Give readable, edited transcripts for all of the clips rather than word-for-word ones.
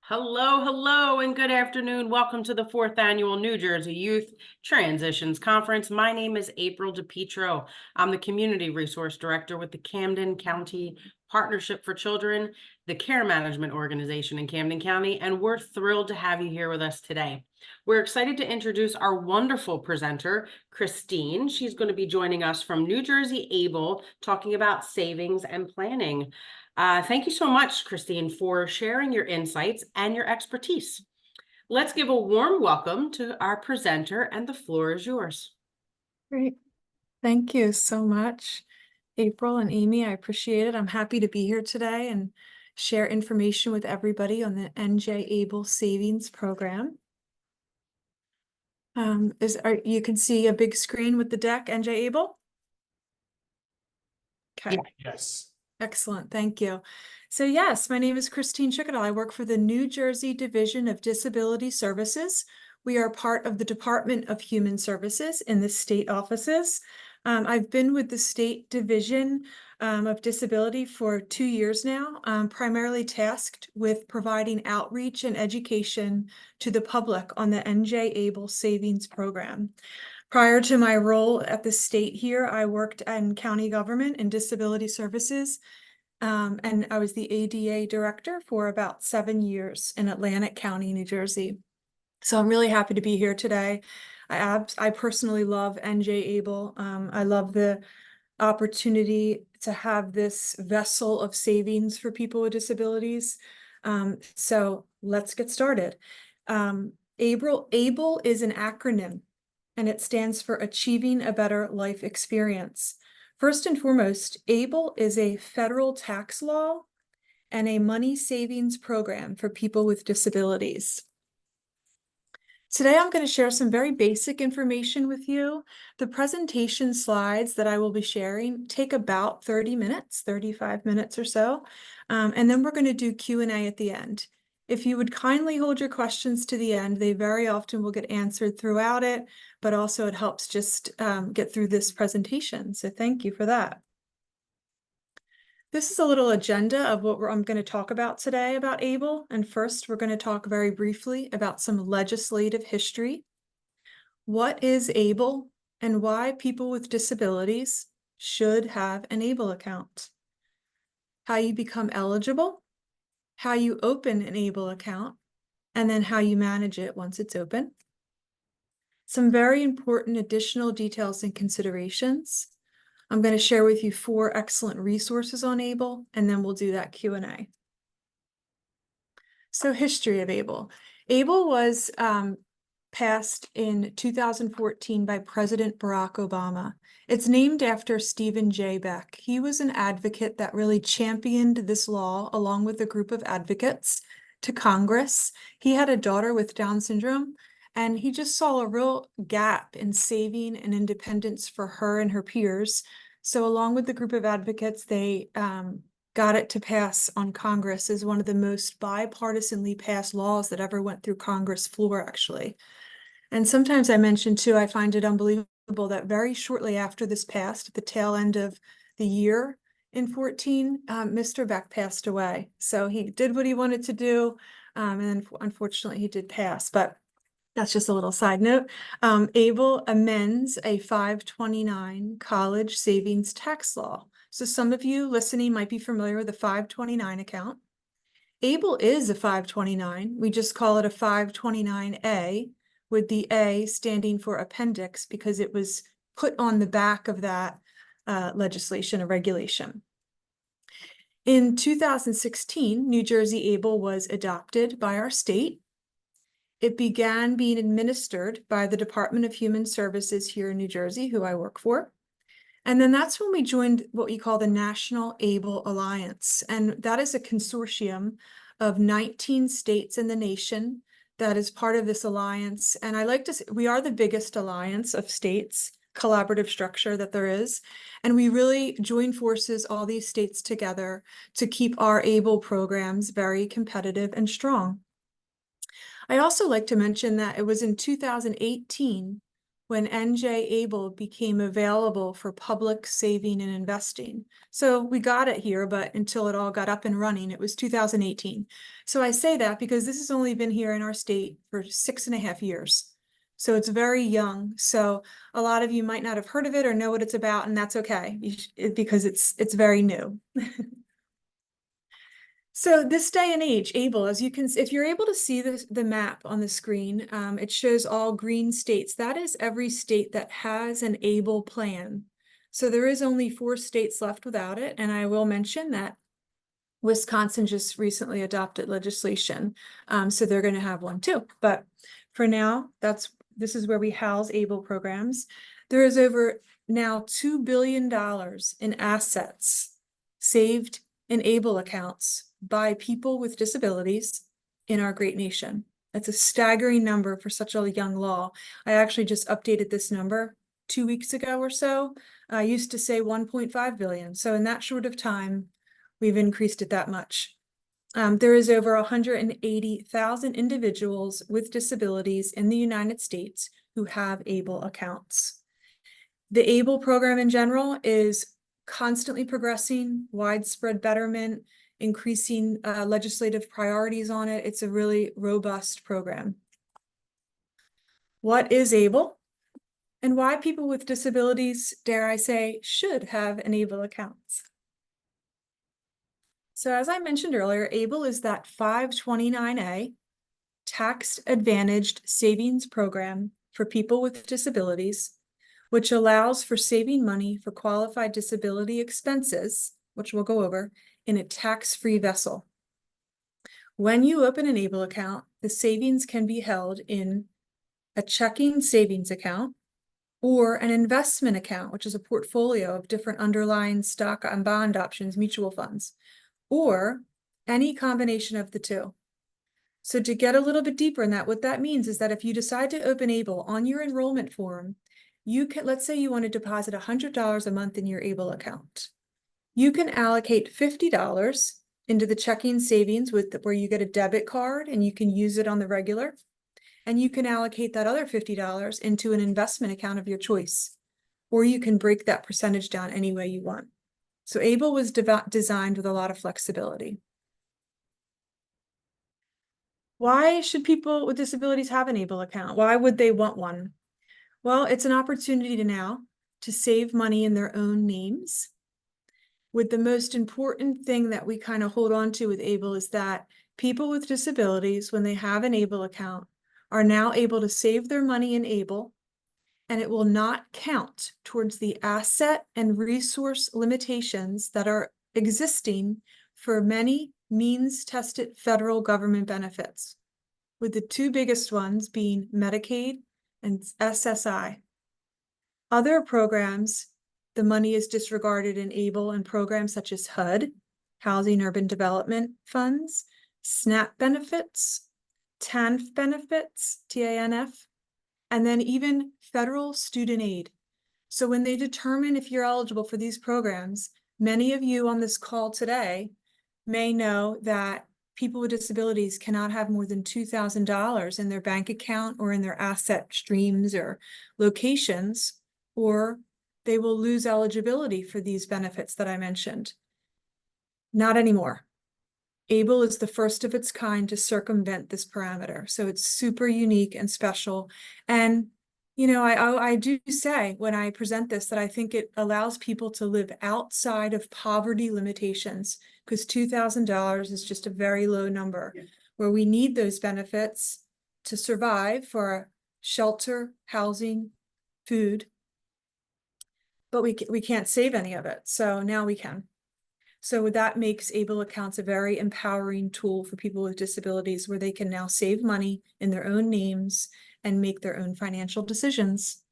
Hello, hello, and good afternoon. Welcome to the fourth annual New Jersey Youth Transitions Conference. My name is April DePietro. I'm the Community Resource Director with the Camden County Partnership for Children, the care management organization in Camden County, and we're thrilled to have you here with us today. We're excited to introduce our wonderful presenter, Cristine. She's going to be joining us from New Jersey Able, talking about savings and planning. Thank you so much, Cristine, for sharing your insights and your expertise. Let's give a warm welcome to our presenter, and the floor is yours. Great. Thank you so much, April and Amy. I appreciate it. I'm happy to be here today and share information with everybody on the NJ Able Savings Program. You can see a big screen with the deck, NJ Able? Okay. Yes. Excellent, thank you. So yes, my name is Cristine Chickadel. I work for the New Jersey Division of Disability Services. We are part of the Department of Human Services in the state offices. I've been with the State Division of Disability for 2 years now, primarily tasked with providing outreach and education to the public on the NJ Able Savings Program. Prior to my role at the state here, I worked in county government and disability services, and I was the ADA director for about 7 years in Atlantic County, New Jersey. So I'm really happy to be here today. I personally love NJ Able. I love the opportunity to have this vessel of savings for people with disabilities. So let's get started. ABLE is an acronym, and it stands for Achieving a Better Life Experience. First and foremost, ABLE is a federal tax law and a money savings program for people with disabilities. Today, I'm going to share some very basic information with you. The presentation slides that I will be sharing take about 30 minutes, 35 minutes or so, and then we're going to do Q&A at the end. If you would kindly hold your questions to the end, they very often will get answered throughout it, but also it helps just get through this presentation. So thank you for that. This is a little agenda of what I'm going to talk about today about ABLE. And first, we're going to talk very briefly about some legislative history. What is ABLE and why people with disabilities should have an ABLE account? How you become eligible, how you open an ABLE account, and then how you manage it once it's open. Some very important additional details and considerations. I'm going to share with you 4 excellent resources on ABLE, and then we'll do that Q&A. So history of ABLE. ABLE was passed in 2014 by President Barack Obama. It's named after Stephen J. Beck. He was an advocate that really championed this law along with a group of advocates to Congress. He had a daughter with Down syndrome, and he just saw a real gap in saving and independence for her and her peers. So along with the group of advocates, they got it to pass on Congress as one of the most bipartisanly passed laws that ever went through Congress floor, actually. And sometimes I mention too, I find it unbelievable that very shortly after this passed, at the tail end of the year in 14, Mr. Beck passed away. So he did what he wanted to do, and then unfortunately he did pass. But that's just a little side note. ABLE amends a 529 college savings tax law. So some of you listening might be familiar with the 529 account. ABLE is a 529. We just call it a 529A, with the A standing for appendix because it was put on the back of that legislation or regulation. In 2016, New Jersey ABLE was adopted by our state. It began being administered by the Department of Human Services here in New Jersey, who I work for. And then that's when we joined what we call the National ABLE Alliance. And that is a consortium of 19 states in the nation that is part of this alliance. And I like to say we are the biggest alliance of states, collaborative structure that there is. And we really join forces, all these states together, to keep our ABLE programs very competitive and strong. I also like to mention that it was in 2018 when NJ Able became available for public saving and investing. So we got it here, but until it all got up and running, it was 2018. So I say that because this has only been here in our state for 6.5 years. So it's very young. So a lot of you might not have heard of it or know what it's about, and that's okay because it's very new. So this day and age, ABLE, as you can, if you're able to see the map on the screen, it shows all green states. That is every state that has an ABLE plan. So there is only 4 states left without it. And I will mention that Wisconsin just recently adopted legislation. So they're going to have one too. But for now, this is where we house ABLE programs. There is over now $2 billion in assets saved in ABLE accounts by people with disabilities in our great nation. That's a staggering number for such a young law. I actually just updated this number 2 weeks ago or so. I used to say 1.5 billion. So in that short of time, we've increased it that much. There is over 180,000 individuals with disabilities in the United States who have ABLE accounts. The ABLE program in general is constantly progressing, widespread betterment, increasing legislative priorities on it. It's a really robust program. What is ABLE and why people with disabilities, dare I say, should have an ABLE account? So as I mentioned earlier, ABLE is that 529A tax-advantaged savings program for people with disabilities, which allows for saving money for qualified disability expenses, which we'll go over, in a tax-free vessel. When you open an ABLE account, the savings can be held in a checking savings account or an investment account, which is a portfolio of different underlying stock and bond options, mutual funds, or any combination of the two. So to get a little bit deeper in that, what that means is that if you decide to open ABLE on your enrollment form, you can, let's say you want to deposit $100 a month in your ABLE account. You can allocate $50 into the checking savings where you get a debit card and you can use it on the regular. And you can allocate that other $50 into an investment account of your choice, or you can break that percentage down any way you want. So ABLE was designed with a lot of flexibility. Why should people with disabilities have an ABLE account? Why would they want one? Well, it's an opportunity to save money in their own names. With the most important thing that we kind of hold on to with ABLE is that people with disabilities, when they have an ABLE account, are now able to save their money in ABLE, and it will not count towards the asset and resource limitations that are existing for many means-tested federal government benefits, with the 2 biggest ones being Medicaid and SSI. Other programs, the money is disregarded in ABLE and programs such as HUD, Housing Urban Development Funds, SNAP benefits, TANF benefits, TANF, and then even federal student aid. So when they determine if you're eligible for these programs, many of you on this call today may know that people with disabilities cannot have more than $2,000 in their bank account or in their asset streams or locations, or they will lose eligibility for these benefits that I mentioned. Not anymore. ABLE is the first of its kind to circumvent this parameter. So it's super unique and special. And, you know, I do say when I present this that I think it allows people to live outside of poverty limitations, because $2,000 is just a very low number where we need those benefits to survive for shelter, housing, food, but we can't save any of it. So now we can. So that makes ABLE accounts a very empowering tool for people with disabilities where they can now save money in their own names and make their own financial decisions.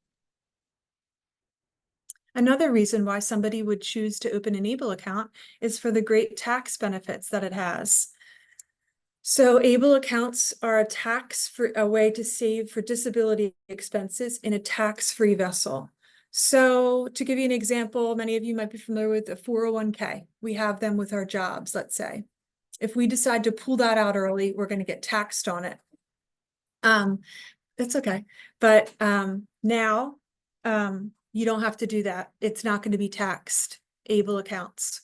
Another reason why somebody would choose to open an ABLE account is for the great tax benefits that it has. So ABLE accounts are a way to save for disability expenses in a tax-free vessel. So to give you an example, many of you might be familiar with a 401k. We have them with our jobs, let's say. If we decide to pull that out early, we're going to get taxed on it. It's okay. But now you don't have to do that. It's not going to be taxed, ABLE accounts.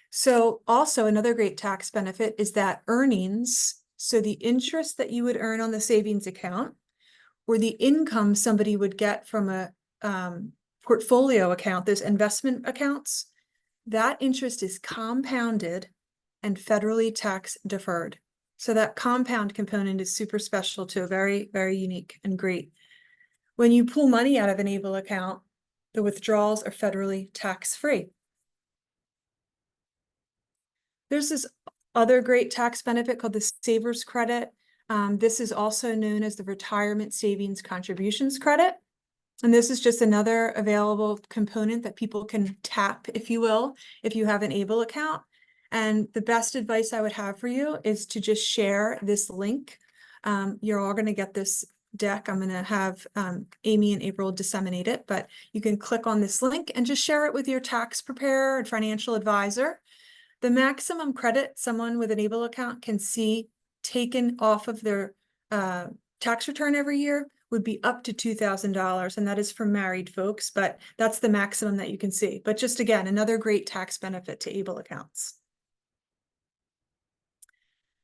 So also another great tax benefit is that earnings, so the interest that you would earn on the savings account or the income somebody would get from a portfolio account, those investment accounts, that interest is compounded and federally tax deferred. So that compound component is super special too, very, very unique and great. When you pull money out of an ABLE account, the withdrawals are federally tax-free. There's this other great tax benefit called the Savers Credit. This is also known as the Retirement Savings Contributions Credit. And this is just another available component that people can tap, if you will, if you have an ABLE account. And the best advice I would have for you is to just share this link. You're all going to get this deck. I'm going to have Amy and April disseminate it, but you can click on this link and just share it with your tax preparer and financial advisor. The maximum credit someone with an ABLE account can see taken off of their tax return every year would be up to $2,000, and that is for married folks, but that's the maximum that you can see. But just again, another great tax benefit to ABLE accounts.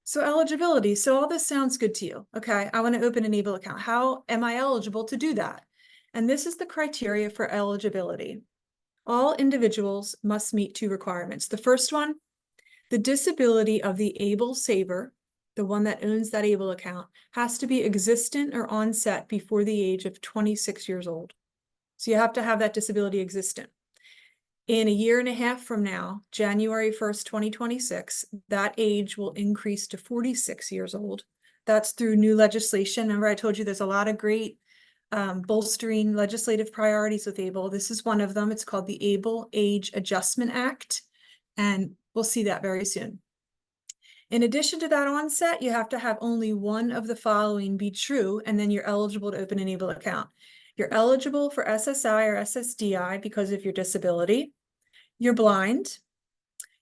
So eligibility, so all this sounds good to you. Okay, I want to open an ABLE account. How am I eligible to do that? And this is the criteria for eligibility. All individuals must meet two requirements. The first one, the disability of the ABLE saver, the one that owns that ABLE account, has to be existent or onset before the age of 26 years old. So you have to have that disability existent. In a year and a half from now, January 1st, 2026, that age will increase to 46 years old. That's through new legislation. Remember, I told you there's a lot of great bolstering legislative priorities with ABLE. This is one of them. It's called the ABLE Age Adjustment Act, and we'll see that very soon. In addition to that onset, you have to have only one of the following be true, and then you're eligible to open an ABLE account. You're eligible for SSI or SSDI because of your disability. You're blind.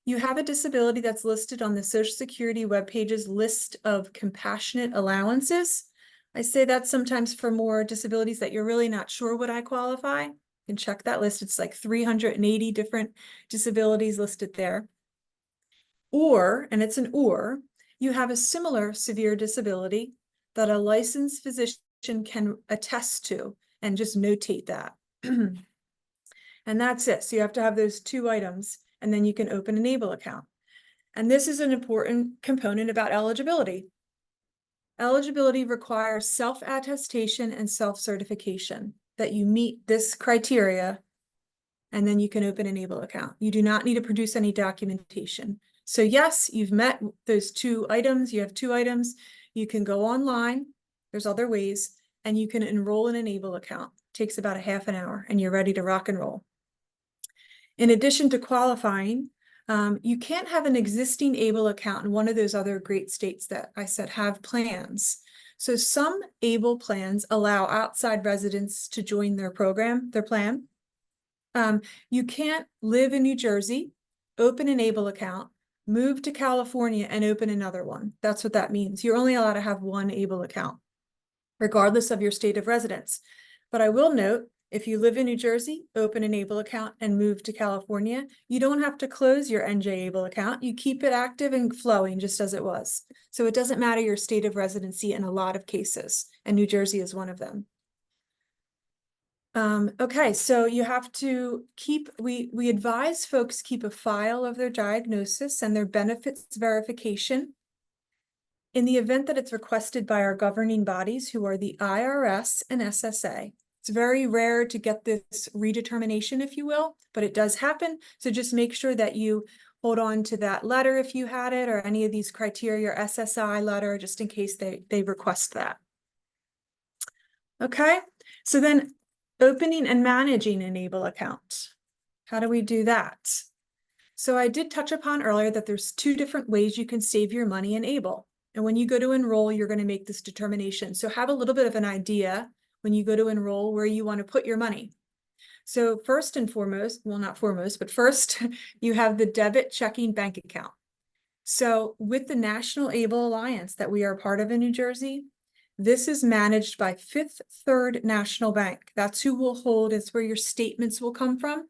You have a disability that's listed on the Social Security webpage's list of compassionate allowances. I say that sometimes for more disabilities that you're really not sure would I qualify. You can check that list. It's like 380 different disabilities listed there. Or, and it's an or, you have a similar severe disability that a licensed physician can attest to, and just notate that. And that's it. So you have to have those two items, and then you can open an ABLE account. And this is an important component about eligibility. Eligibility requires self-attestation and self-certification that you meet this criteria, and then you can open an ABLE account. You do not need to produce any documentation. So yes, you've met those two items. You have two items. You can go online. There's other ways, and you can enroll in an ABLE account. It takes about a half an hour, and you're ready to rock and roll. In addition to qualifying, you can't have an existing ABLE account in one of those other great states that I said have plans. So some ABLE plans allow outside residents to join their program, their plan. You can't live in New Jersey, open an ABLE account, move to California, and open another one. That's what that means. You're only allowed to have one ABLE account, regardless of your state of residence. But I will note, if you live in New Jersey, open an ABLE account and move to California, you don't have to close your NJ ABLE account. You keep it active and flowing just as it was. So it doesn't matter your state of residency in a lot of cases, and New Jersey is one of them. Okay, so you have to keep, we advise folks keep a file of their diagnosis and their benefits verification. In the event that it's requested by our governing bodies, who are the IRS and SSA. It's very rare to get this redetermination, if you will, but it does happen. So just make sure that you hold on to that letter if you had it, or any of these criteria, or SSI letter, just in case they request that. Okay, so then opening and managing an ABLE account. How do we do that? So I did touch upon earlier that there's two different ways you can save your money in ABLE. And when you go to enroll, you're going to make this determination. So have a little bit of an idea when you go to enroll where you want to put your money. So first and foremost, well, not foremost, but first, you have the debit checking bank account. So with the National ABLE Alliance that we are part of in New Jersey, This is managed by Fifth Third National Bank. That's who will hold, it's where your statements will come from.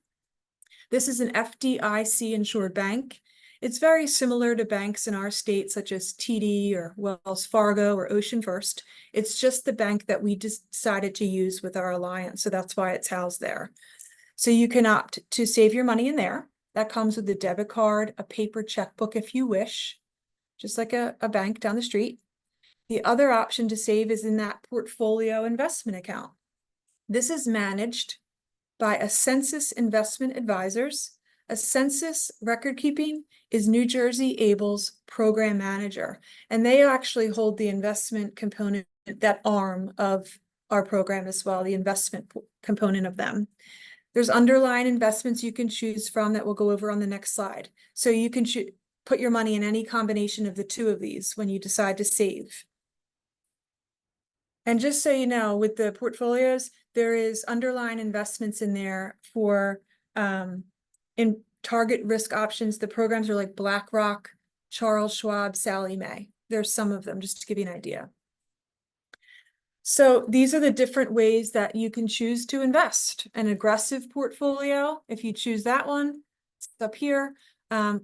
This is an FDIC insured bank. It's very similar to banks in our state, such as TD or Wells Fargo or Ocean First. It's just the bank that we decided to use with our alliance, so that's why it's housed there. So you can opt to save your money in there. That comes with a debit card, a paper checkbook if you wish, just like a bank down the street. The other option to save is in that portfolio investment account. This is managed by a Census Investment Advisors. A Census record keeping is New Jersey Able's program manager, and they actually hold the investment component, that arm of our program as well, the investment component of them. There's underlying investments you can choose from that we'll go over on the next slide. So you can put your money in any combination of the two of these when you decide to save. And just so you know, with the portfolios, there is underlying investments in there for in target risk options. The programs are like BlackRock, Charles Schwab, Sallie Mae. There's some of them, just to give you an idea. So these are the different ways that you can choose to invest. An aggressive portfolio, if you choose that one, it's up here,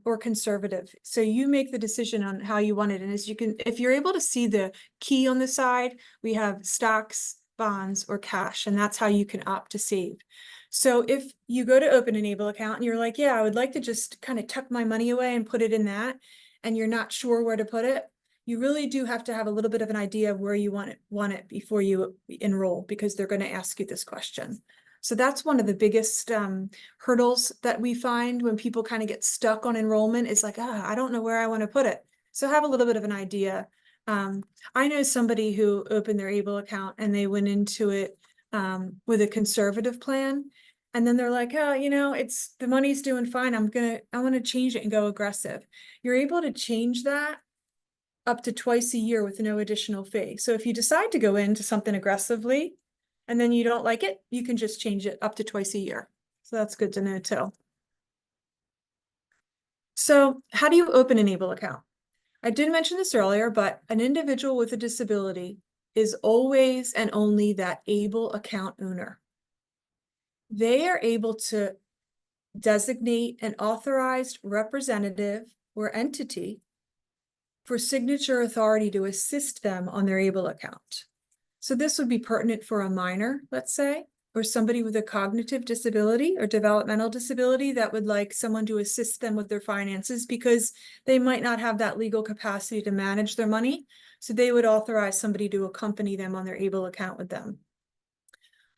or conservative. So you make the decision on how you want it. And as you can, if you're able to see the key on the side, we have stocks, bonds, or cash, and that's how you can opt to save. So if you go to open an Able account and you're like, yeah, I would like to just kind of tuck my money away and put it in that, and you're not sure where to put it, you really do have to have a little bit of an idea of where you want it before you enroll, because they're going to ask you this question. So that's one of the biggest hurdles that we find when people kind of get stuck on enrollment. Is like, I don't know where I want to put it. So have a little bit of an idea. I know somebody who opened their Able account and they went into it with a conservative plan. And then they're like, oh, you know, the money's doing fine. I want to change it and go aggressive. You're able to change that up to twice a year with no additional fee. So if you decide to go into something aggressively and then you don't like it, you can just change it up to twice a year. So that's good to know too. So how do you open an Able account? I did mention this earlier, but an individual with a disability is always and only that Able account owner. They are able to designate an authorized representative or entity for signature authority to assist them on their Able account. So this would be pertinent for a minor, let's say, or somebody with a cognitive disability or developmental disability that would like someone to assist them with their finances because they might not have that legal capacity to manage their money. So they would authorize somebody to accompany them on their Able account with them.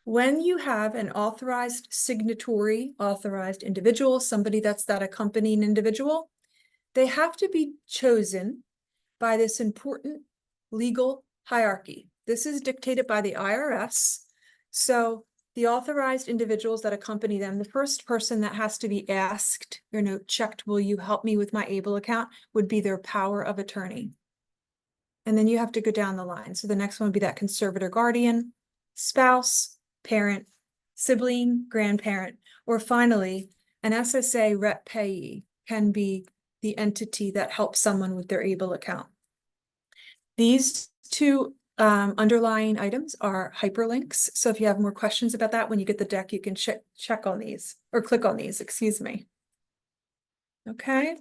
When you have an authorized signatory, authorized individual, somebody that's that accompanying individual, they have to be chosen by this important legal hierarchy. This is dictated by the IRS. So the authorized individuals that accompany them, the first person that has to be asked, checked, will you help me with my Able account, would be their power of attorney. And then you have to go down the line. So the next one would be that conservator guardian, spouse, parent, sibling, grandparent, or finally, an SSA rep payee can be the entity that helps someone with their Able account. These two underlying items are hyperlinks. So if you have more questions about that, when you get the deck, you can check on these or click on these, excuse me. Okay.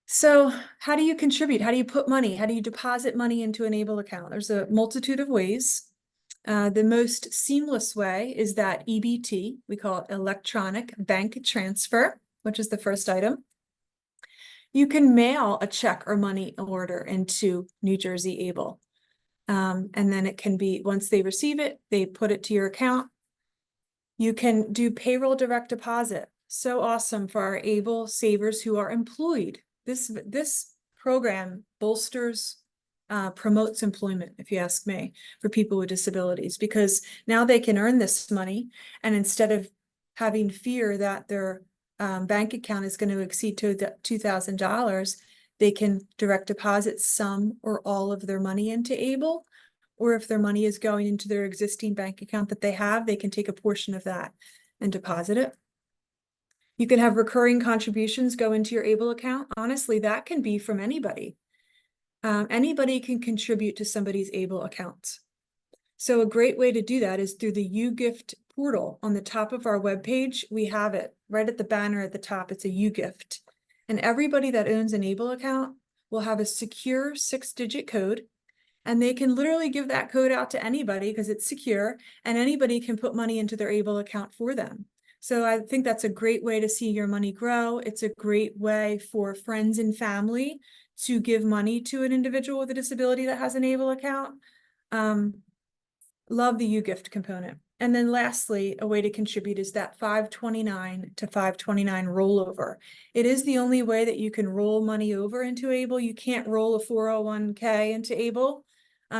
So how do you contribute? How do you put money? How do you deposit money into an Able account? There's a multitude of ways. The most seamless way is that EBT, we call it electronic bank transfer, which is the first item. You can mail a check or money order into New Jersey Able. And then it can be, once they receive it, they put it to your account. You can do payroll direct deposit. So awesome for our Able savers who are employed. This program bolsters, promotes employment, if you ask me, for people with disabilities, because now they can earn this money, and instead of having fear that their bank account is going to exceed $2,000, they can direct deposit some or all of their money into Able, or if their money is going into their existing bank account that they have, they can take a portion of that and deposit it. You can have recurring contributions go into your Able account. Honestly, that can be from anybody. Anybody can contribute to somebody's ABLE account. So a great way to do that is through the UGift portal. On the top of our webpage, we have it right at the banner at the top. It's a UGift. And everybody that owns an ABLE account will have a secure 6-digit code. And they can literally give that code out to anybody because it's secure, and anybody can put money into their ABLE account for them. So I think that's a great way to see your money grow. It's a great way for friends and family to give money to an individual with a disability that has an ABLE account. Love the UGift component. And then lastly, a way to contribute is that 529 to 529 rollover. It is the only way that you can roll money over into ABLE. You can't roll a 401k into ABLE.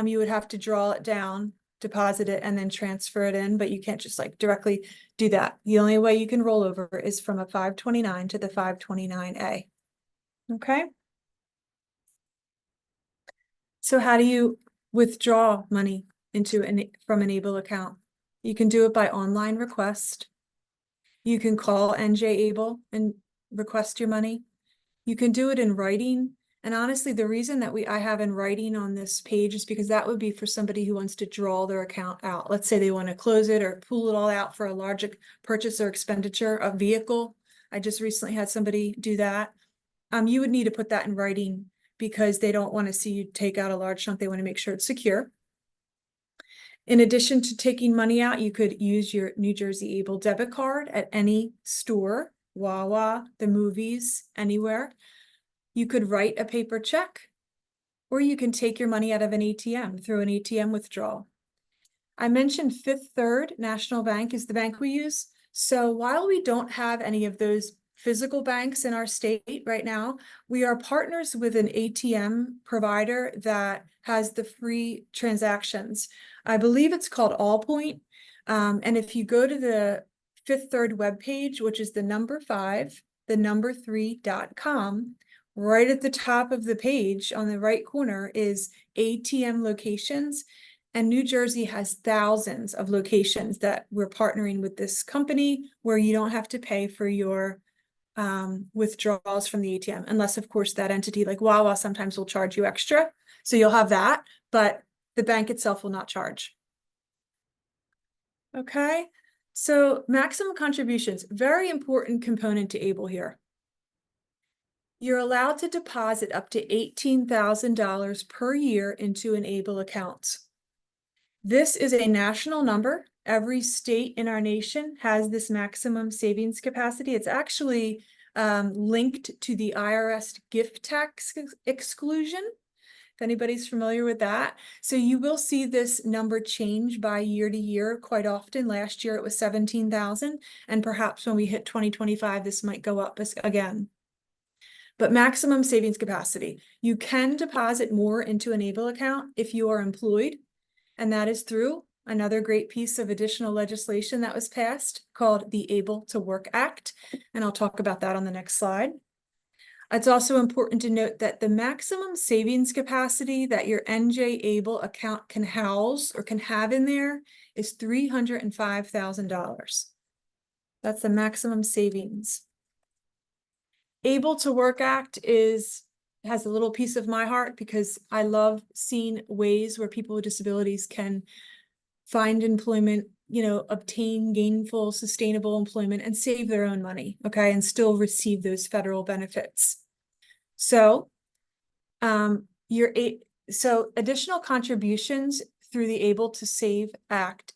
You would have to draw it down, deposit it, and then transfer it in, but you can't just like directly do that. The only way you can roll over is from a 529 to the 529A. Okay. So how do you withdraw money from an ABLE account? You can do it by online request. You can call NJ ABLE and request your money. You can do it in writing. And honestly, the reason that I have in writing on this page is because that would be for somebody who wants to draw their account out. Let's say they want to close it or pull it all out for a large purchase or expenditure, a vehicle. I just recently had somebody do that. You would need to put that in writing because they don't want to see you take out a large chunk. They want to make sure it's secure. In addition to taking money out, you could use your New Jersey ABLE debit card at any store, Wawa, the movies, anywhere. You could write a paper check, or you can take your money out of an ATM through an ATM withdrawal. I mentioned Fifth Third National Bank is the bank we use. So while we don't have any of those physical banks in our state right now, we are partners with an ATM provider that has the free transactions. I believe it's called Allpoint. And if you go to the Fifth Third webpage, which is the number 5, the number 3.com, right at the top of the page on the right corner is ATM locations. And New Jersey has thousands of locations that we're partnering with this company where you don't have to pay for your withdrawals from the ATM, unless of course that entity like Wawa sometimes will charge you extra. So you'll have that, but the bank itself will not charge. Okay, so maximum contributions, very important component to ABLE here. You're allowed to deposit up to $18,000 per year into an ABLE account. This is a national number. Every state in our nation has this maximum savings capacity. It's actually linked to the IRS gift tax exclusion, if anybody's familiar with that. So you will see this number change by year to year quite often. Last year it was 17,000, and perhaps when we hit 2025, this might go up again. But maximum savings capacity. You can deposit more into an ABLE account if you are employed, and that is through another great piece of additional legislation that was passed called the Able to Work Act, and I'll talk about that on the next slide. It's also important to note that the maximum savings capacity that your NJ ABLE account can house or can have in there is $305,000. That's the maximum savings. Able to Work Act has a little piece of my heart because I love seeing ways where people with disabilities can find employment, obtain gainful, sustainable employment and save their own money, okay, and still receive those federal benefits. So, additional contributions through the Able to Save Act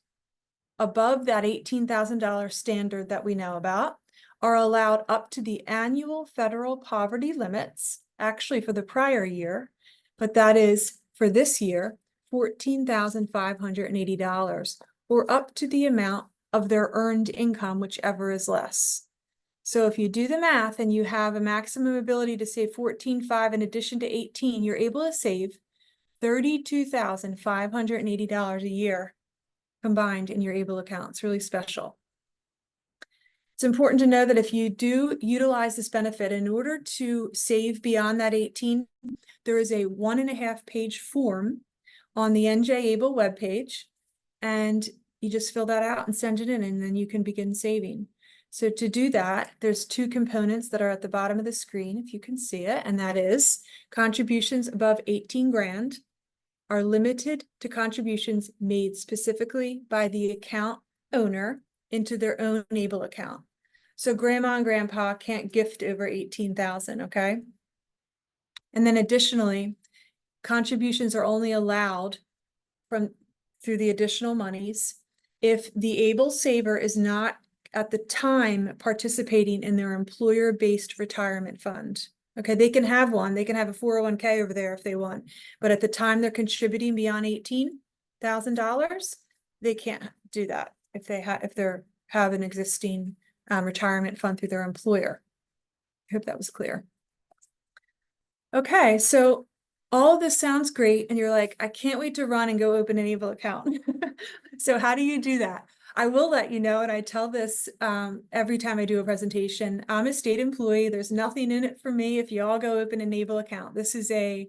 above that $18,000 standard that we know about are allowed up to the annual federal poverty limits, actually for the prior year, but that is for this year, $14,580, or up to the amount of their earned income, whichever is less. So if you do the math and you have a maximum ability to save $14,500 in addition to $18,000, you're able to save $32,580 a year combined in your ABLE account. It's really special. It's important to know that if you do utilize this benefit, in order to save beyond that 18, there is a 1.5-page form on the NJ ABLE webpage, and you just fill that out and send it in, and then you can begin saving. So to do that, there's two components that are at the bottom of the screen, if you can see it, and that is contributions above 18 grand are limited to contributions made specifically by the account owner into their own ABLE account. So grandma and grandpa can't gift over 18,000, okay? And then additionally, contributions are only allowed through the additional monies if the ABLE saver is not at the time participating in their employer-based retirement fund. Okay, they can have one, they can have a 401k over there if they want, but at the time they're contributing beyond $18,000, they can't do that if they have an existing retirement fund through their employer. I hope that was clear. Okay, so all of this sounds great, and you're like, I can't wait to run and go open an ABLE account. So how do you do that? I will let you know, and I tell this every time I do a presentation, I'm a state employee. There's nothing in it for me if you all go open an ABLE account. This is a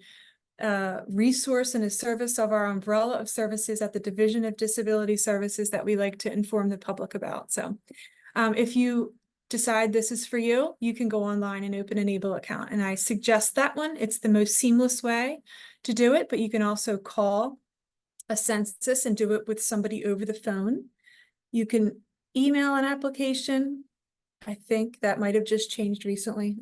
resource and a service of our umbrella of services at the Division of Disability Services that we like to inform the public about. So if you decide this is for you, you can go online and open an ABLE account. And I suggest that one. It's the most seamless way to do it, but you can also call a census and do it with somebody over the phone. You can email an application. I think that might have just changed recently.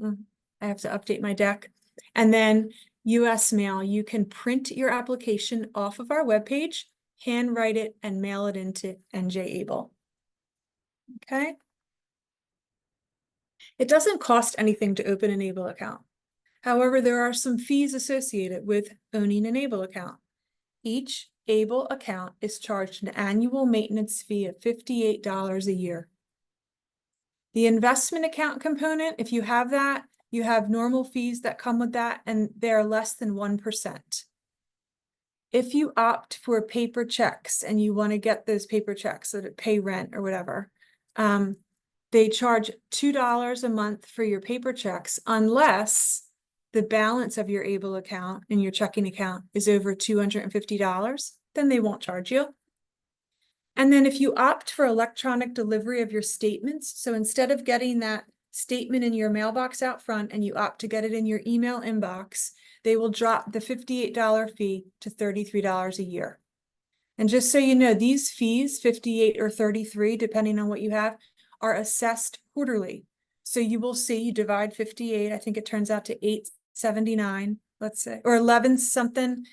I have to update my deck. And then US mail, you can print your application off of our webpage, handwrite it, and mail it into NJ ABLE. Okay. It doesn't cost anything to open an ABLE account. However, there are some fees associated with owning an ABLE account. Each ABLE account is charged an annual maintenance fee of $58 a year. The investment account component, if you have that, you have normal fees that come with that, and they're less than 1%. If you opt for paper checks and you want to get those paper checks so to pay rent or whatever, they charge $2 a month for your paper checks unless the balance of your ABLE account and your checking account is over $250, then they won't charge you. And then if you opt for electronic delivery of your statements, so instead of getting that statement in your mailbox out front and you opt to get it in your email inbox, they will drop the $58 fee to $33 a year. And just so you know, these fees, 58 or 33, depending on what you have, are assessed quarterly. So you will see, you divide 58, I think it turns out to 879, let's say, or 11 something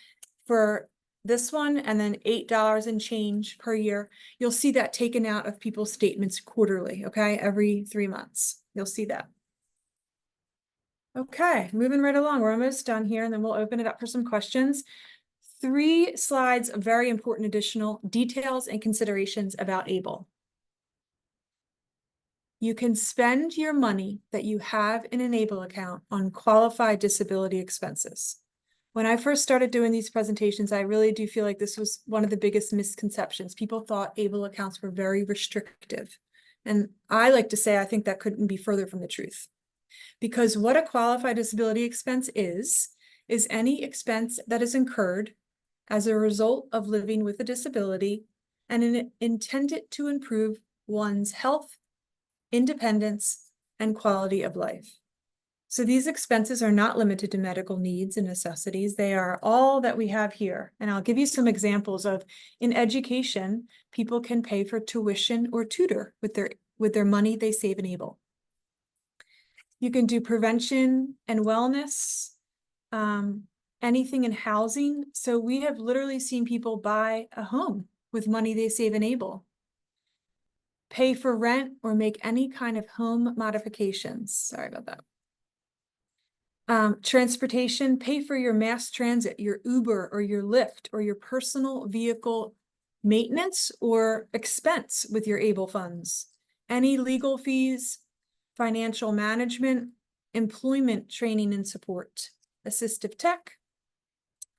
for this one, and then $8 and change per year. You'll see that taken out of people's statements quarterly, okay? Every 3 months, you'll see that. Okay, moving right along. We're almost done here, and then we'll open it up for some questions. 3 slides of very important additional details and considerations about ABLE. You can spend your money that you have in an ABLE account on qualified disability expenses. When I first started doing these presentations, I really do feel like this was one of the biggest misconceptions. People thought ABLE accounts were very restrictive. And I like to say, I think that couldn't be further from the truth. Because what a qualified disability expense is any expense that is incurred as a result of living with a disability and intended to improve one's health, independence, and quality of life. So these expenses are not limited to medical needs and necessities. They are all that we have here. And I'll give you some examples of, in education, people can pay for tuition or tutor with their money they save in ABLE. You can do prevention and wellness, anything in housing. So we have literally seen people buy a home with money they save in ABLE. Pay for rent or make any kind of home modifications. Sorry about that. Transportation, pay for your mass transit, your Uber or your Lyft or your personal vehicle maintenance or expense with your ABLE funds. Any legal fees, financial management, employment training and support, assistive tech,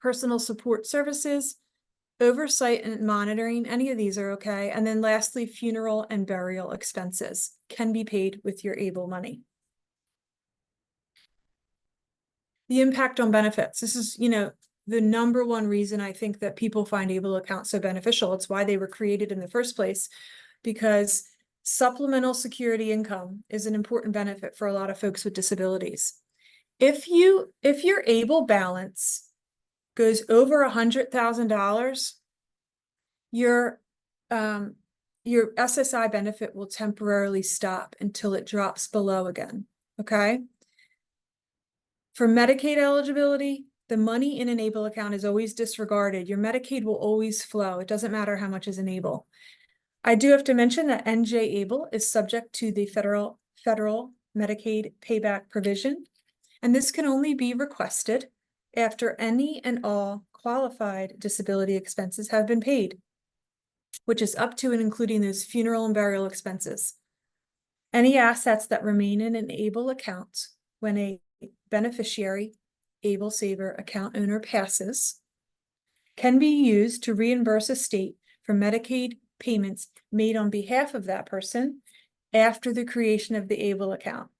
personal support services, oversight and monitoring, any of these are okay. And then lastly, funeral and burial expenses can be paid with your ABLE money. The impact on benefits. This is, the number one reason I think that people find ABLE accounts so beneficial. It's why they were created in the first place, because supplemental security income is an important benefit for a lot of folks with disabilities. If your ABLE balance goes over $100,000, your SSI benefit will temporarily stop until it drops below again, okay? For Medicaid eligibility, the money in an ABLE account is always disregarded. Your Medicaid will always flow. It doesn't matter how much is in ABLE. I do have to mention that NJ ABLE is subject to the federal Medicaid payback provision, and this can only be requested after any and all qualified disability expenses have been paid, which is up to and including those funeral and burial expenses. Any assets that remain in an ABLE account when a beneficiary ABLE Saver account owner passes can be used to reimburse a state for Medicaid payments made on behalf of that person after the creation of the ABLE account.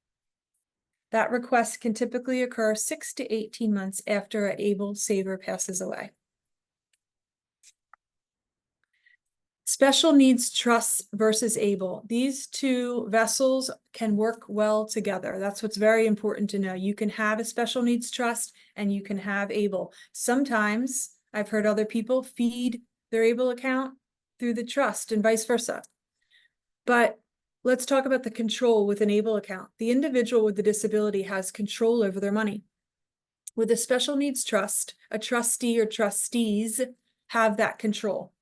That request can typically occur 6 to 18 months after an ABLE Saver passes away. Special needs trusts versus ABLE. These two vessels can work well together. That's what's very important to know. You can have a special needs trust and you can have ABLE. Sometimes I've heard other people feed their ABLE account through the trust and vice versa. But let's talk about the control with an ABLE account. The individual with the disability has control over their money. With a special needs trust, a trustee or trustees have that control.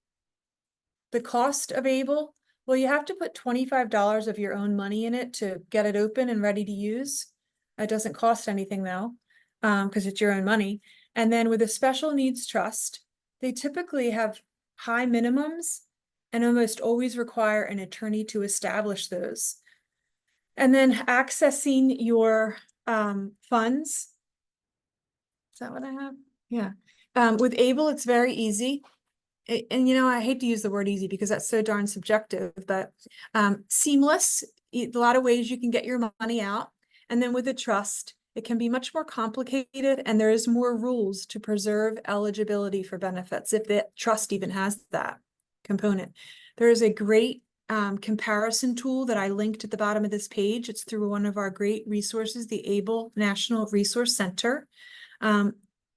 The cost of ABLE, well, you have to put $25 of your own money in it to get it open and ready to use. It doesn't cost anything though, because it's your own money. And then with a special needs trust, they typically have high minimums and almost always require an attorney to establish those. And then accessing your funds. Is that what I have? Yeah. With ABLE, it's very easy. And you know, I hate to use the word easy because that's so darn subjective, but seamless, a lot of ways you can get your money out. And then with a trust, it can be much more complicated and there is more rules to preserve eligibility for benefits if the trust even has that component. There is a great comparison tool that I linked at the bottom of this page. It's through one of our great resources, the ABLE National Resource Center.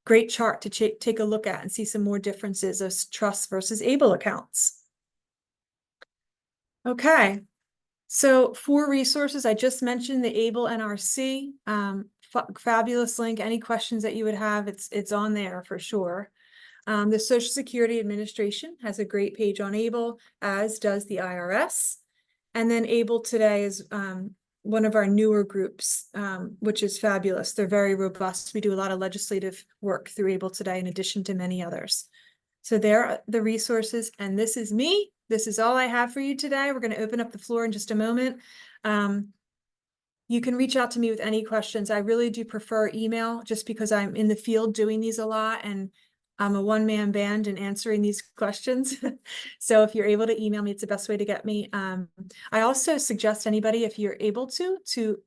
Great chart to take a look at and see some more differences of trust versus ABLE accounts. Okay, so 4 resources. I just mentioned the ABLE NRC, fabulous link. Any questions that you would have, it's on there for sure. The Social Security Administration has a great page on ABLE, as does the IRS. And then ABLE Today is one of our newer groups, which is fabulous. They're very robust. We do a lot of legislative work through ABLE Today in addition to many others. So there are the resources, and this is me. This is all I have for you today. We're going to open up the floor in just a moment. You can reach out to me with any questions. I really do prefer email just because I'm in the field doing these a lot and I'm a one-man band in answering these questions. So if you're able to email me, it's the best way to get me. I also suggest anybody, if you're able to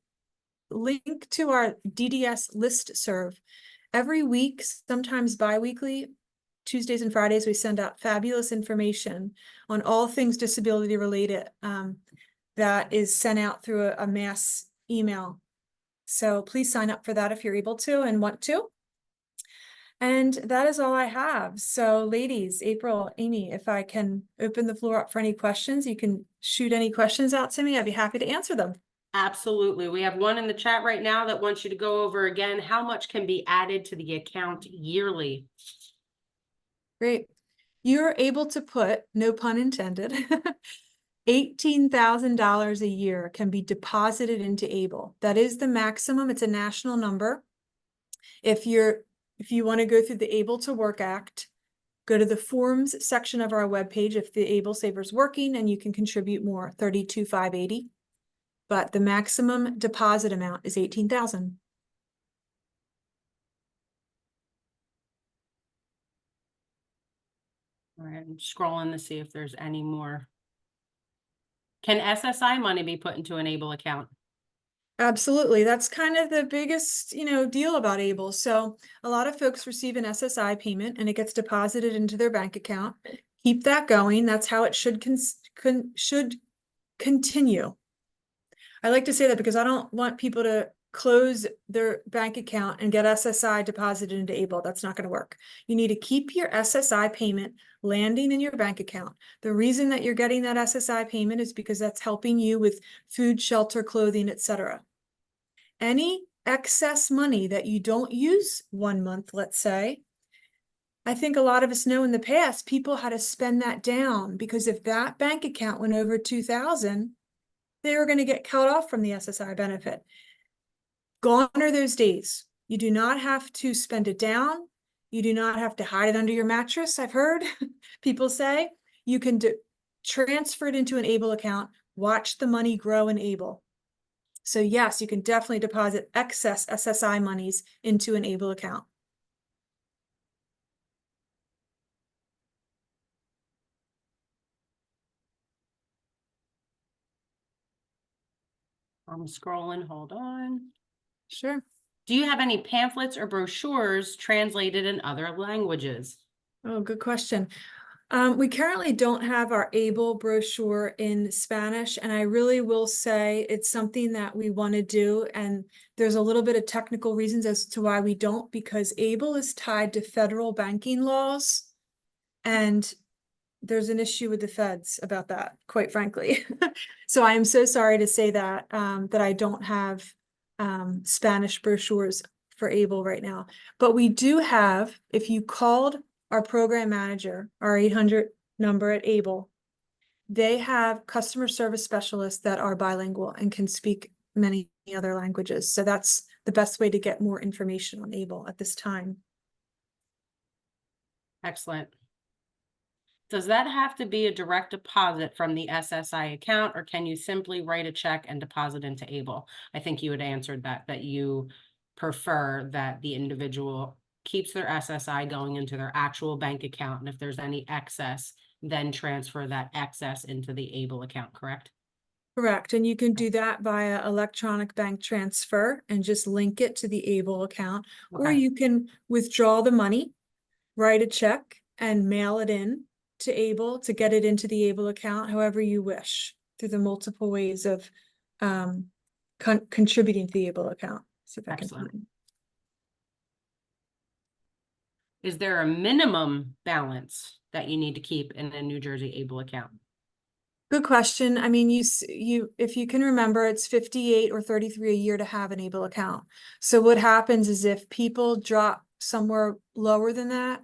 link to our DDS listserv. Every week, sometimes bi-weekly, Tuesdays and Fridays, we send out fabulous information on all things disability related that is sent out through a mass email. So please sign up for that if you're able to and want to. And that is all I have. So ladies, April, Amy, if I can open the floor up for any questions, you can shoot any questions out to me. I'd be happy to answer them. Absolutely. We have one in the chat right now that wants you to go over again. How much can be added to the account yearly? Great. You're able to put, no pun intended, $18,000 a year can be deposited into ABLE. That is the maximum. It's a national number. If you want to go through the Able to Work Act, go to the forms section of our webpage if the ABLE Saver is working, and you can contribute more, $32,580. But the maximum deposit amount is $18,000. All right, I'm scrolling to see if there's any more. Can SSI money be put into an ABLE account? Absolutely. That's kind of the biggest, deal about ABLE. So a lot of folks receive an SSI payment and it gets deposited into their bank account. Keep that going. That's how it should continue. I like to say that because I don't want people to close their bank account and get SSI deposited into ABLE. That's not going to work. You need to keep your SSI payment landing in your bank account. The reason that you're getting that SSI payment is because that's helping you with food, shelter, clothing, etc. Any excess money that you don't use 1 month, let's say, I think a lot of us know in the past, people had to spend that down because if that bank account went over 2,000, they were going to get cut off from the SSI benefit. Gone are those days. You do not have to spend it down. You do not have to hide it under your mattress. I've heard people say you can transfer it into an ABLE account, watch the money grow in ABLE. So yes, you can definitely deposit excess SSI monies into an ABLE account. I'm scrolling, hold on. Sure. Do you have any pamphlets or brochures translated in other languages? Oh, good question. We currently don't have our ABLE brochure in Spanish, and I really will say it's something that we want to do. And there's a little bit of technical reasons as to why we don't, because ABLE is tied to federal banking laws. And there's an issue with the feds about that, quite frankly. So I am so sorry to say that, that I don't have Spanish brochures for ABLE right now. But we do have, if you called our program manager, our 800 number at ABLE, they have customer service specialists that are bilingual and can speak many other languages. So that's the best way to get more information on ABLE at this time. Excellent. Does that have to be a direct deposit from the SSI account, or can you simply write a check and deposit into ABLE? I think you had answered that you prefer that the individual keeps their SSI going into their actual bank account, and if there's any excess, then transfer that excess into the ABLE account, correct? Correct. And you can do that via electronic bank transfer and just link it to the ABLE account, or Okay. you can withdraw the money, write a check and mail it in to ABLE to get it into the ABLE account, however you wish, through the multiple ways of contributing to the ABLE account. See if I can Excellent. find. Is there a minimum balance that you need to keep in a New Jersey ABLE account? Good question. I mean, if you can remember, it's 58 or 33 a year to have an ABLE account. So what happens is if people drop somewhere lower than that,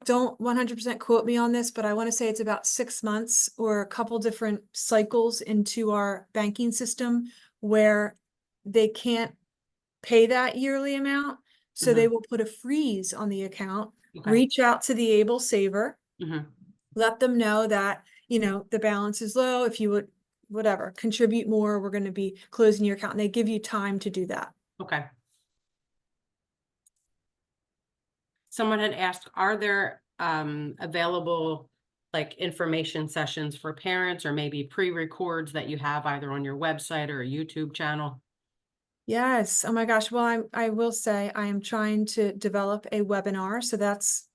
don't 100% quote me on this, but I want to say it's about 6 months or a couple different cycles into our banking system where they can't pay that yearly amount. So they will put a freeze on the account, reach out to the ABLE saver, let them know that, the balance is low. If you would, whatever, contribute more, we're going to be closing your account. And they give you time to do that. Okay. Someone had asked, are there available like information sessions for parents or maybe pre-records that you have either on your website or a YouTube channel? Yes. Oh my gosh. Well, I will say I am trying to develop a webinar. So that's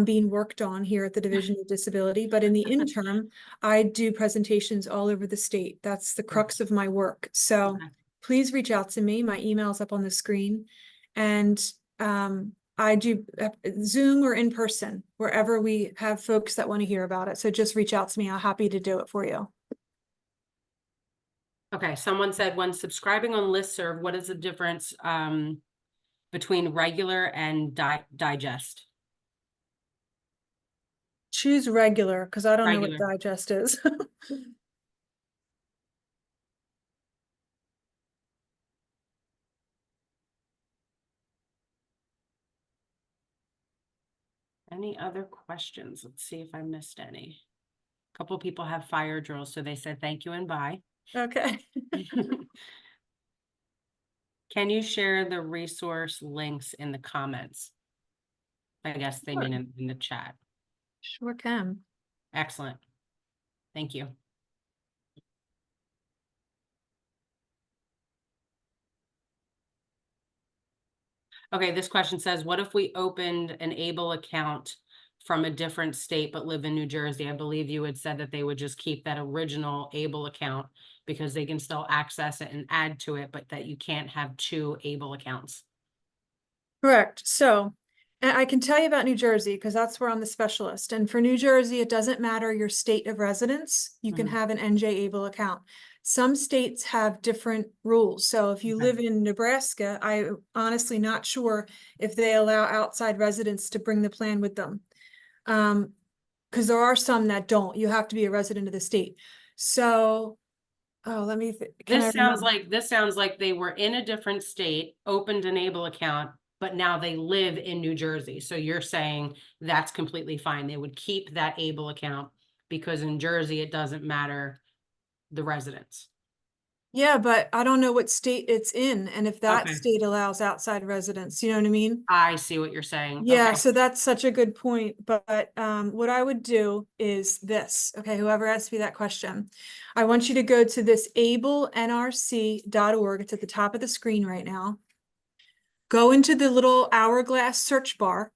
being worked on here at the Division of Disability. But in the interim, I do presentations all over the state. That's the crux of my work. So please reach out to me. My email's up on the screen. And I do Zoom or in person, wherever we have folks that want to hear about it. So just reach out to me. I'm happy to do it for you. Okay, someone said when subscribing on listserv, what is the difference between regular and digest? Choose regular, because I don't know what Regular. digest is. Any other questions? Let's see if I missed any. A couple people have fire drills, so they said thank you and bye. Okay. Can you share the resource links in the comments? I guess they mean in the chat. Sure can. Excellent. Thank you. Okay, this question says, what if we opened an ABLE account from a different state but live in New Jersey, I believe you had said that they would just keep that original ABLE account because they can still access it and add to it, but that you can't have two ABLE accounts. Correct. So, and I can tell you about New Jersey because that's where I'm the specialist. And for New Jersey, it doesn't matter your state of residence. You can Mhm. have an NJ ABLE account. Some states have different rules. So if you Okay. live in Nebraska, I'm honestly not sure if they allow outside residents to bring the plan with them. Because there are some that don't. You have to be a resident of the state. So, oh, let me, can I remember? This sounds like they were in a different state, opened an ABLE account, but now they live in New Jersey. So you're saying that's completely fine. They would keep that ABLE account because in Jersey, it doesn't matter the residence. Yeah, but I don't know what state it's in and if that Okay. state allows outside residents, you know what I mean? I see what you're saying. Yeah, Okay. so that's such a good point, but what I would do is this, okay, whoever asked me that question. I want you to go to this ablenrc.org. It's at the top of the screen right now. Go into the little hourglass search bar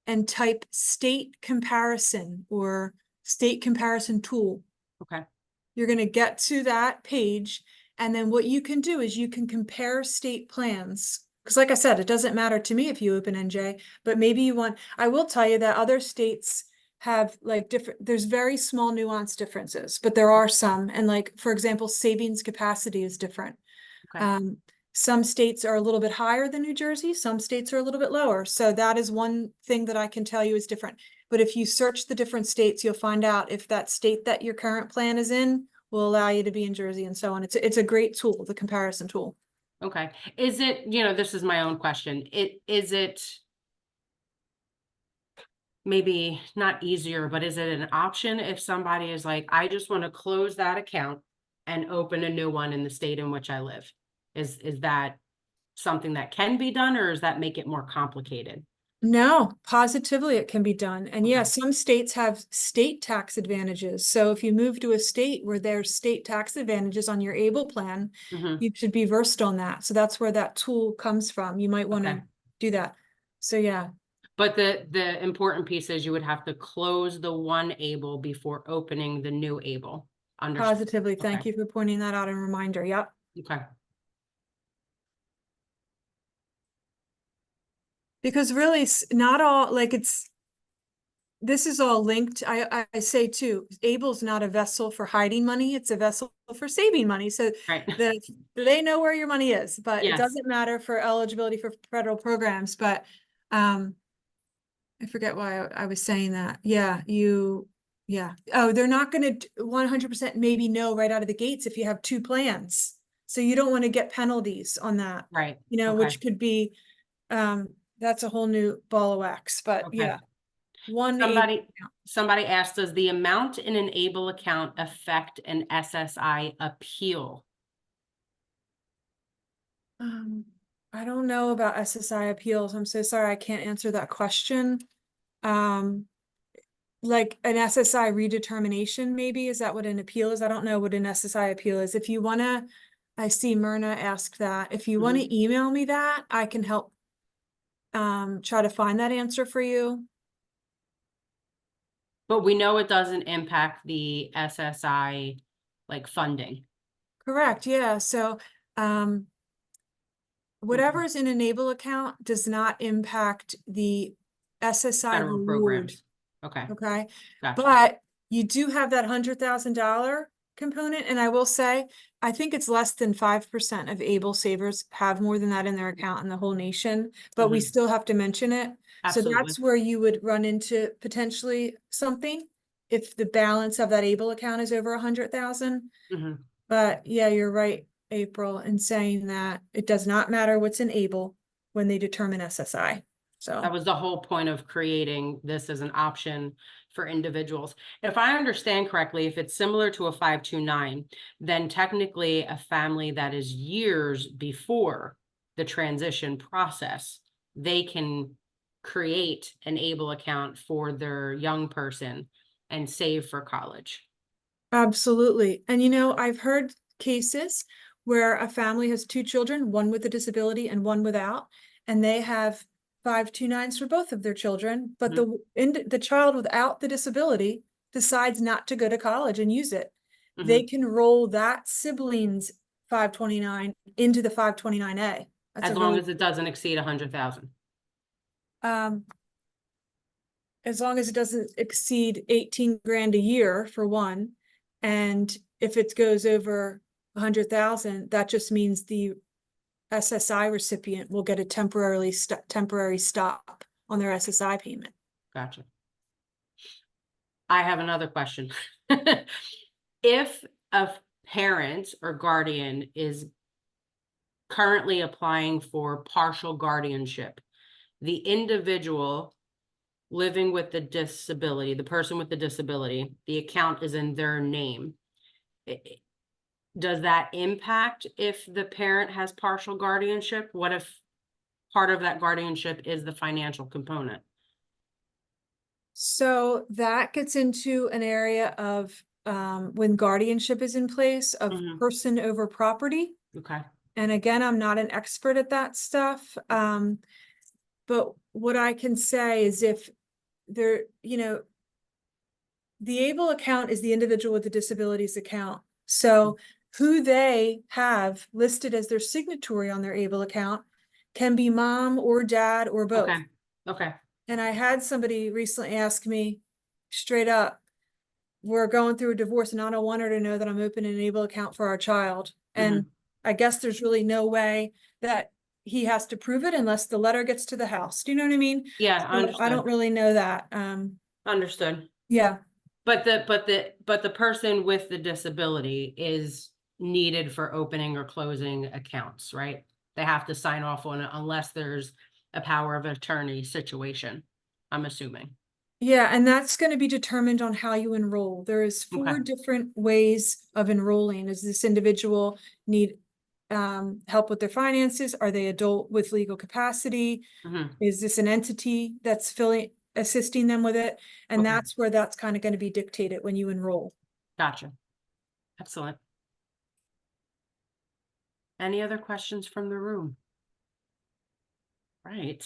and type state comparison or state comparison tool. Okay. You're going to get to that page. And then what you can do is you can compare state plans. Because like I said, it doesn't matter to me if you open NJ, but maybe you want, I will tell you that other states have like different, there's very small nuance differences, but there are some. And like, for example, savings capacity is different. Okay. Some states are a little bit higher than New Jersey. Some states are a little bit lower. So that is one thing that I can tell you is different. But if you search the different states, you'll find out if that state that your current plan is in will allow you to be in Jersey and so on. It's a great tool, the comparison tool. Okay. Is it, this is my own question. Is it maybe not easier, but is it an option if somebody is like, I just want to close that account and open a new one in the state in which I live? Is that something that can be done, or does that make it more complicated? No, positively it can be done. And yeah, Okay. some states have state tax advantages. So if you move to a state where there's state tax advantages on your ABLE plan, Mhm. you should be versed on that. So that's where that tool comes from. You might want to Okay. do that. So yeah. But the important piece is you would have to close the one ABLE before opening the new ABLE. Understood. Positively. Okay. Thank you for pointing that out and reminder. Yep. Okay. Because really not all, like this is all linked. I say too, ABLE's not a vessel for hiding money. It's a vessel for saving money. So Right. they know where your money is, but it Yes. doesn't matter for eligibility for federal programs. But I forget why I was saying that. Yeah, yeah. Oh, they're not going to 100% maybe know right out of the gates if you have two plans. So you don't want to get penalties on that, Right. Okay. which could be, that's a whole new ball of wax. But Okay. yeah, one Somebody asked, does the amount in an ABLE account affect an SSI appeal? I don't know about SSI appeals. I'm so sorry, I can't answer that question. Like an SSI redetermination, maybe, is that what an appeal is? I don't know what an SSI appeal is. If you wanna, I see Myrna asked that. If you wanna email me that, I can help try to find that answer for you. But we know it doesn't impact the SSI like funding. Correct, yeah. So whatever is in an ABLE account does not impact the SSI Federal reward. programs. Okay. Okay. Gotcha. But you do have that $100,000 component. And I will say, I think it's less than 5% of ABLE savers have more than that in their account in the whole nation, but we still have to mention it. So Absolutely. that's where you would run into potentially something if the balance of that ABLE account is over 100,000. But yeah, you're right, April, in saying that it does not matter what's in ABLE when they determine SSI. So that was the whole point of creating this as an option for individuals. If I understand correctly, if it's similar to a 529, then technically a family that is years before the transition process, they can create an ABLE account for their young person and save for college. absolutely. And I've heard cases where a family has two children, one with a disability and one without, and they have 529s for both of their children, but Mhm. the child without the disability decides not to go to college and use it. They Mhm. can roll that sibling's 529 into the 529A. That's As a long really, as it doesn't exceed 100,000. um, as long as it doesn't exceed 18 grand a year for one. And if it goes over 100,000, that just means the SSI recipient will get a temporary stop on their SSI payment. Gotcha. I have another question. If a parent or guardian is currently applying for partial guardianship, the individual living with the disability, the person with the disability, the account is in their name. Does that impact if the parent has partial guardianship? What if part of that guardianship is the financial component? So that gets into an area of when guardianship is in place of Mhm. person over property. Okay. And again, I'm not an expert at that stuff. But what I can say is if there, the ABLE account is the individual with the disabilities account. So who they have listed as their signatory on their ABLE account can be mom or dad or both. Okay. Okay. And I had somebody recently ask me straight up, we're going through a divorce and I don't want her to know that I'm opening an ABLE account for our child. And Mhm. I guess there's really no way that he has to prove it unless the letter gets to the house. Do you know what I mean? Yeah, So I don't understood. really know that. Understood. Yeah. But the person with the disability is needed for opening or closing accounts, right? They have to sign off on it unless there's a power of attorney situation, I'm assuming. Yeah, and that's going to be determined on how you enroll. There is Okay. 4 different ways of enrolling. Does this individual need help with their finances? Are they adult with legal capacity? Mhm. Is this an entity that's assisting them with it? And Okay. that's where that's kind of going to be dictated when you enroll. Gotcha. Excellent. Any other questions from the room? Right.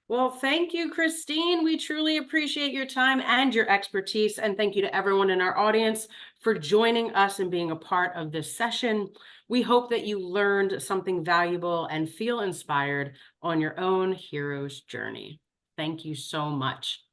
Well, thank you, Christine. We truly appreciate your time and your expertise. And thank you to everyone in our audience for joining us and being a part of this session. We hope that you learned something valuable and feel inspired on your own hero's journey. Thank you so much.